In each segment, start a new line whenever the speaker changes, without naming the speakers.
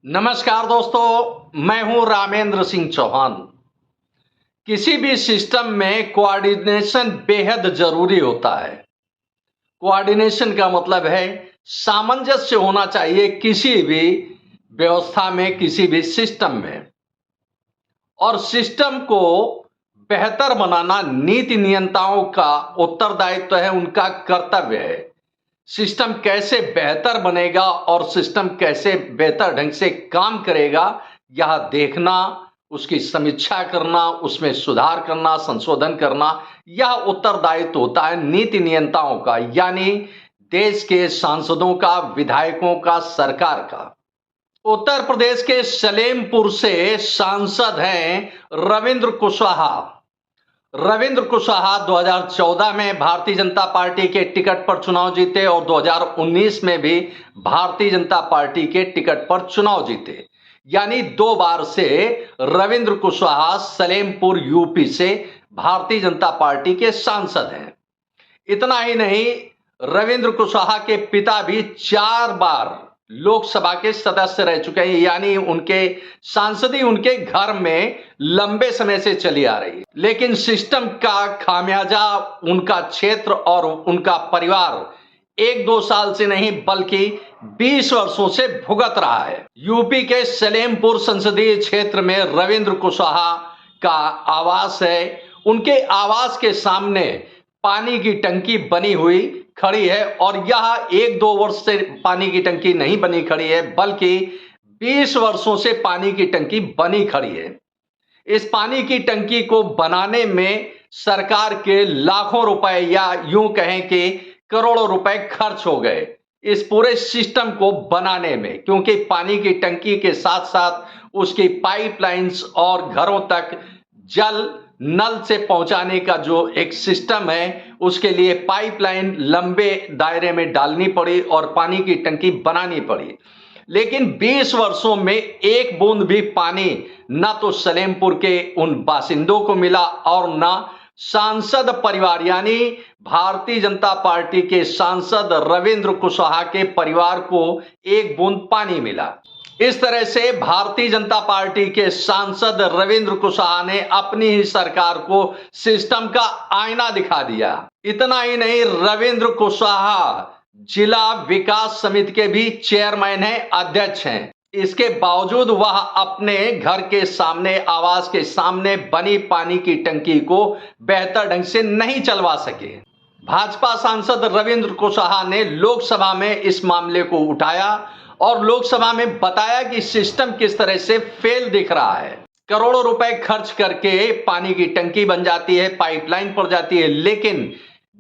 नमस्कार दोस्तों, मैं हूं रामेंद्र सिंह चौहान। किसी भी सिस्टम में कोऑर्डिनेशन बेहद जरूरी होता है। कोऑर्डिनेशन का मतलब है सामंजस्य होना चाहिए किसी भी व्यवस्था में, किसी भी सिस्टम में। और सिस्टम को बेहतर बनाना नीति नियंताओं का उत्तरदायित्व है, उनका कर्तव्य है। सिस्टम कैसे बेहतर बनेगा और सिस्टम कैसे बेहतर ढंग से काम करेगा, यह देखना, उसकी समीक्षा करना, उसमें सुधार करना, संशोधन करना, यह उत्तरदायित्व होता है नीति नियंताओं का, यानी देश के सांसदों का, विधायकों का, सरकार का। उत्तर प्रदेश के सलेमपुर से सांसद हैं रविंद्र कुशवाहा। रविंद्र कुशवाहा 2014 में भारतीय जनता पार्टी के टिकट पर चुनाव जीते और 2019 में भी भारतीय जनता पार्टी के टिकट पर चुनाव जीते, यानी 2 बार से रविंद्र कुशवाहा सलेमपुर यूपी से भारतीय जनता पार्टी के सांसद हैं। इतना ही नहीं, रविंद्र कुशवाहा के पिता भी 4 बार लोकसभा के सदस्य रह चुके हैं, यानी उनके सांसदी उनके घर में लंबे समय से चली आ रही है। लेकिन सिस्टम का खामियाजा उनका क्षेत्र और उनका परिवार 1-2 साल से नहीं बल्कि 20 वर्षों से भुगत रहा है। यूपी के सलेमपुर संसदीय क्षेत्र में रविंद्र कुशवाहा का आवास है। उनके आवास के सामने पानी की टंकी बनी हुई खड़ी है और यह 1-2 वर्ष से पानी की टंकी नहीं बनी खड़ी है, बल्कि 20 वर्षों से पानी की टंकी बनी खड़ी है। इस पानी की टंकी को बनाने में सरकार के लाखों रुपए या यूं कहें कि करोड़ों रुपए खर्च हो गए इस पूरे सिस्टम को बनाने में, क्योंकि पानी की टंकी के साथ साथ उसकी पाइपलाइंस और घरों तक जल नल से पहुंचाने का जो एक सिस्टम है, उसके लिए पाइपलाइन लंबे दायरे में डालनी पड़ी और पानी की टंकी बनानी पड़ी। लेकिन 20 वर्षों में एक बूंद भी पानी ना तो सलेमपुर के उन बासिंदों को मिला और ना सांसद परिवार यानी भारतीय जनता पार्टी के सांसद रविंद्र कुशवाहा के परिवार को एक बूंद पानी मिला। इस तरह से भारतीय जनता पार्टी के सांसद रविंद्र कुशवाहा ने अपनी ही सरकार को सिस्टम का आईना दिखा दिया। इतना ही नहीं, रविंद्र कुशवाहा जिला विकास समिति के भी चेयरमैन हैं, अध्यक्ष हैं। इसके बावजूद वह अपने घर के सामने, आवास के सामने बनी पानी की टंकी को बेहतर ढंग से नहीं चलवा सके। भाजपा सांसद रविंद्र कुशवाहा ने लोकसभा में इस मामले को उठाया और लोकसभा में बताया कि सिस्टम किस तरह से फेल दिख रहा है। करोड़ों रुपए खर्च करके पानी की टंकी बन जाती है, पाइपलाइन पड़ जाती है, लेकिन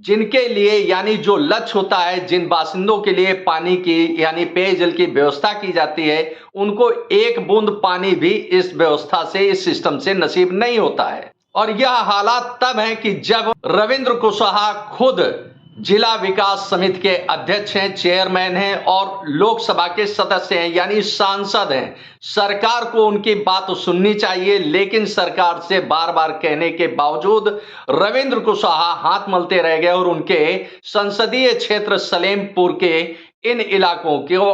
जिनके लिए यानी जो लक्ष्य होता है, जिन बासिंदों के लिए पानी की यानी पेयजल की व्यवस्था की जाती है, उनको एक बूंद पानी भी इस व्यवस्था से, इस सिस्टम से नसीब नहीं होता है। और यह हालात तब है कि जब रविंद्र कुशवाहा खुद जिला विकास समिति के अध्यक्ष हैं, चेयरमैन हैं और लोकसभा के सदस्य हैं, यानी सांसद हैं। सरकार को उनकी बात सुननी चाहिए, लेकिन सरकार से बार बार कहने के बावजूद रविंद्र कुशवाहा हाथ मलते रह गए और उनके संसदीय क्षेत्र सलेमपुर के इन इलाकों को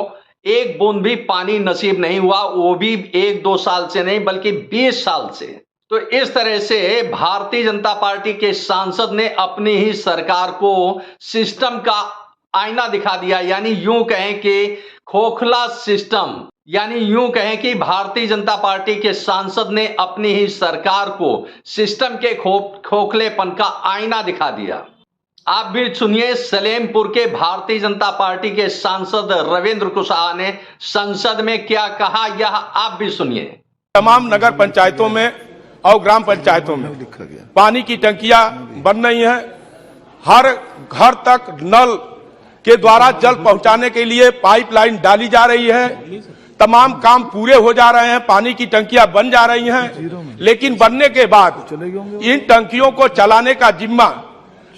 एक बूंद भी पानी नसीब नहीं हुआ, वो भी 1-2 साल से नहीं बल्कि 20 साल से। तो इस तरह से भारतीय जनता पार्टी के सांसद ने अपनी ही सरकार को सिस्टम का आईना दिखा दिया, यानी यूं कहें कि खोखला सिस्टम, यानी यूं कहें कि भारतीय जनता पार्टी के सांसद ने अपनी ही सरकार को सिस्टम के खोखलेपन का आईना दिखा दिया। आप भी सुनिए, सलेमपुर के भारतीय जनता पार्टी के सांसद रविंद्र कुशवाहा ने संसद में क्या कहा, यह आप भी सुनिए।
तमाम नगर पंचायतों में और ग्राम पंचायतों में पानी की टंकियां बन रही हैं। हर घर तक नल के द्वारा जल पहुंचाने के लिए पाइपलाइन डाली जा रही है। तमाम काम पूरे हो जा रहे हैं, पानी की टंकियां बन जा रही हैं, लेकिन बनने के बाद इन टंकियों को चलाने का जिम्मा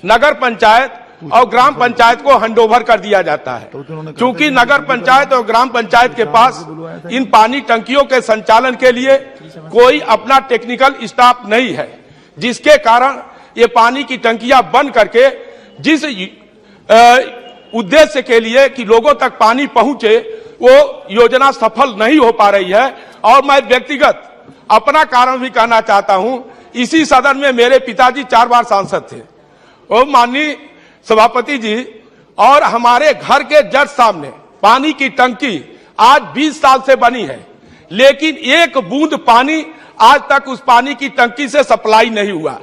नगर पंचायत और ग्राम पंचायत को हैंडओवर कर दिया जाता है। क्योंकि नगर पंचायत और ग्राम पंचायत के पास इन पानी टंकियों के संचालन के लिए कोई अपना टेक्निकल स्टाफ नहीं है, जिसके कारण ये पानी की टंकियां बन करके जिस उद्देश्य के लिए कि लोगों तक पानी पहुंचे वो योजना सफल नहीं हो पा रही है। और मैं व्यक्तिगत अपना कारण भी कहना चाहता हूं। इसी सदन में मेरे पिताजी 4 बार सांसद थे। वो माननीय सभापति जी, और हमारे घर के जज सामने पानी की टंकी आज 20 साल से बनी है, लेकिन एक बूंद पानी आज तक उस पानी की टंकी से सप्लाई नहीं हुआ।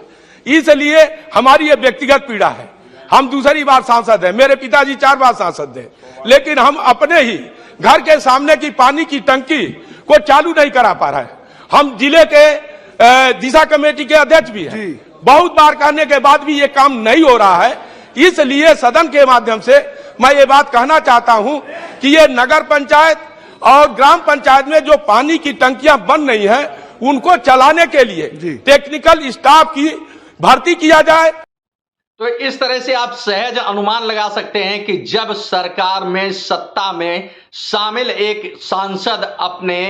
इसलिए हमारी ये व्यक्तिगत पीड़ा है। हम दूसरी बार सांसद हैं, मेरे पिताजी 4 बार सांसद थे, लेकिन हम अपने ही घर के सामने की पानी की टंकी को चालू नहीं करा पा रहे हैं। हम जिले के दिशा कमेटी के अध्यक्ष भी हैं, बहुत बार कहने के बाद भी ये काम नहीं हो रहा है। इसलिए सदन के माध्यम से मैं ये बात कहना चाहता हूं कि ये नगर पंचायत और ग्राम पंचायत में जो पानी की टंकियां बन रही हैं, उनको चलाने के लिए टेक्निकल स्टाफ की भर्ती किया जाए।
तो इस तरह से आप सहज अनुमान लगा सकते हैं कि जब सरकार में सत्ता में शामिल एक सांसद अपने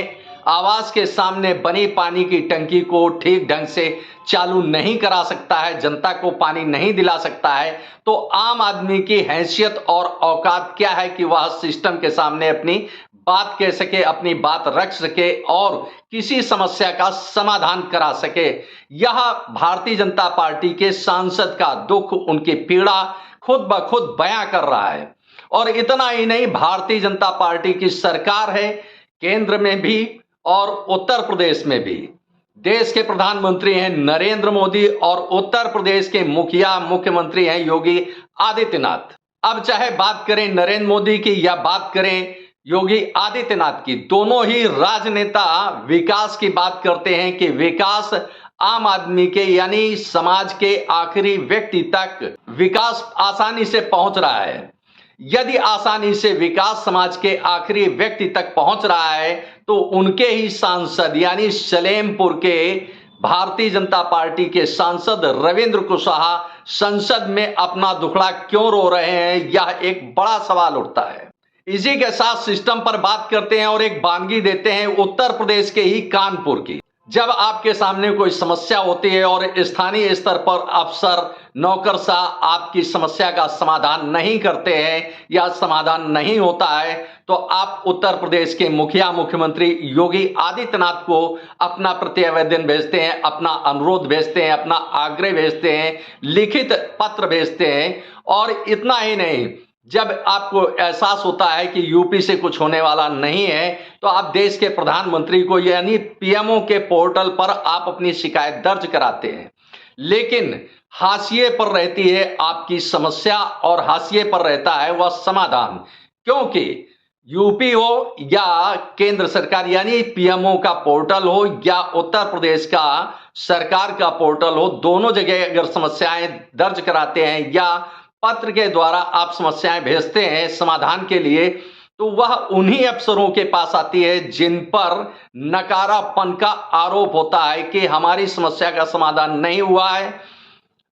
आवास के सामने बनी पानी की टंकी को ठीक ढंग से चालू नहीं करा सकता है, जनता को पानी नहीं दिला सकता है, तो आम आदमी की हैसियत और औकात क्या है कि वह सिस्टम के सामने अपनी बात कह सके, अपनी बात रख सके और किसी समस्या का समाधान करा सके। यह भारतीय जनता पार्टी के सांसद का दुख, उनकी पीड़ा खुद ब खुद बयां कर रहा है। और इतना ही नहीं, भारतीय जनता पार्टी की सरकार है, केंद्र में भी और उत्तर प्रदेश में भी। देश के प्रधानमंत्री हैं नरेंद्र मोदी और उत्तर प्रदेश के मुख्यमंत्री हैं योगी आदित्यनाथ। अब चाहे बात करें नरेंद्र मोदी की या बात करें योगी आदित्यनाथ की, दोनों ही राजनेता विकास की बात करते हैं कि विकास आम आदमी के यानी समाज के आखिरी व्यक्ति तक विकास आसानी से पहुंच रहा है। यदि आसानी से विकास समाज के आखिरी व्यक्ति तक पहुंच रहा है तो उनके ही सांसद यानी सलेमपुर के भारतीय जनता पार्टी के सांसद रविंद्र कुशवाहा संसद में अपना दुखड़ा क्यों रो रहे हैं, यह एक बड़ा सवाल उठता है। इसी के साथ सिस्टम पर बात करते हैं और एक वानगी देते हैं उत्तर प्रदेश के ही कानपुर की। जब आपके सामने कोई समस्या होती है और स्थानीय स्तर पर अफसर नौकरशाह आपकी समस्या का समाधान नहीं करते हैं या समाधान नहीं होता है, तो आप उत्तर प्रदेश के मुख्यमंत्री योगी आदित्यनाथ को अपना प्रतिवेदन भेजते हैं, अपना अनुरोध भेजते हैं, अपना आग्रह भेजते हैं, लिखित पत्र भेजते हैं। और इतना ही नहीं, जब आपको एहसास होता है कि यूपी से कुछ होने वाला नहीं है तो आप देश के प्रधानमंत्री को यानी पीएमओ के पोर्टल पर आप अपनी शिकायत दर्ज कराते हैं। लेकिन हाशिए पर रहती है आपकी समस्या और हाशिए पर रहता है वह समाधान, क्योंकि यूपी हो या केंद्र सरकार यानी पीएमओ का पोर्टल हो या उत्तर प्रदेश का सरकार का पोर्टल हो, दोनों जगह अगर समस्याएं दर्ज कराते हैं या पत्र के द्वारा आप समस्याएं भेजते हैं समाधान के लिए, तो वह उन्हीं अफसरों के पास आती है जिन पर नकारापन का आरोप होता है कि हमारी समस्या का समाधान नहीं हुआ है।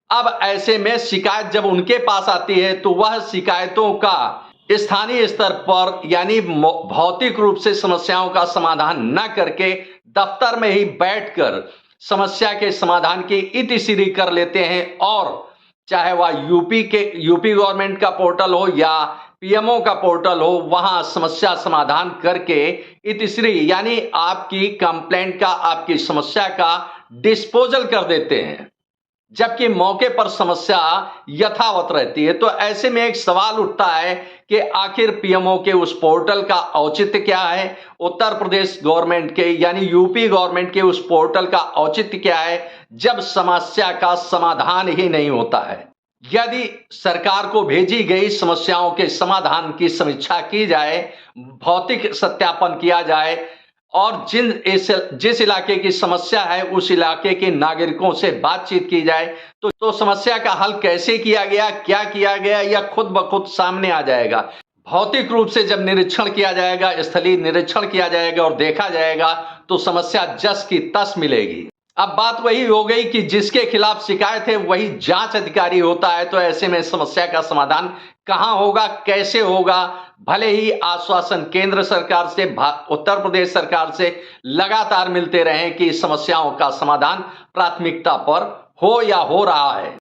अब ऐसे में शिकायत जब उनके पास आती है तो वह शिकायतों का स्थानीय स्तर पर यानी भौतिक रूप से समस्याओं का समाधान न करके दफ्तर में ही बैठकर समस्या के समाधान की इतिश्री कर लेते हैं। और चाहे वह यूपी गवर्नमेंट का पोर्टल हो या पीएमओ का पोर्टल हो, वहां समस्या समाधान करके इतिश्री यानी आपकी कंप्लेंट का, आपकी समस्या का डिस्पोजल कर देते हैं, जबकि मौके पर समस्या यथावत रहती है। तो ऐसे में एक सवाल उठता है कि आखिर पीएमओ के उस पोर्टल का औचित्य क्या है, उत्तर प्रदेश गवर्नमेंट के यानी यूपी गवर्नमेंट के उस पोर्टल का औचित्य क्या है, जब समस्या का समाधान ही नहीं होता है। यदि सरकार को भेजी गई समस्याओं के समाधान की समीक्षा की जाए, भौतिक सत्यापन किया जाए और जिस इलाके की समस्या है उस इलाके के नागरिकों से बातचीत की जाए तो समस्या का हल कैसे किया गया, क्या किया गया, यह खुद ब खुद सामने आ जाएगा। भौतिक रूप से जब निरीक्षण किया जाएगा, स्थलीय निरीक्षण किया जाएगा और देखा जाएगा तो समस्या जस की तस मिलेगी। अब बात वही हो गई कि जिसके खिलाफ शिकायत है वही जांच अधिकारी होता है, तो ऐसे में समस्या का समाधान कहां होगा, कैसे होगा। भले ही आश्वासन केंद्र सरकार से, उत्तर प्रदेश सरकार से लगातार मिलते रहे कि समस्याओं का समाधान प्राथमिकता पर हो या हो रहा है।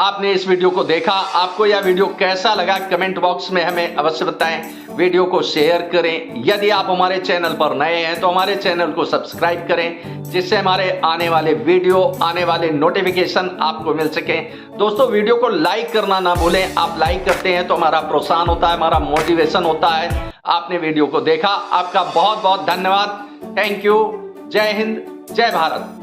आपने इस वीडियो को देखा। आपको यह वीडियो कैसा लगा कमेंट बॉक्स में हमें अवश्य बताएं। वीडियो को शेयर करें। यदि आप हमारे चैनल पर नए हैं तो हमारे चैनल को सब्सक्राइब करें, जिससे हमारे आने वाले वीडियो, आने वाले नोटिफिकेशन आपको मिल सके। दोस्तों, वीडियो को लाइक करना ना भूलें। आप लाइक करते हैं तो हमारा प्रोत्साहन होता है, हमारा मोटिवेशन होता है। आपने वीडियो को देखा, आपका बहुत बहुत धन्यवाद। Thank you. जय हिंद, जय भारत।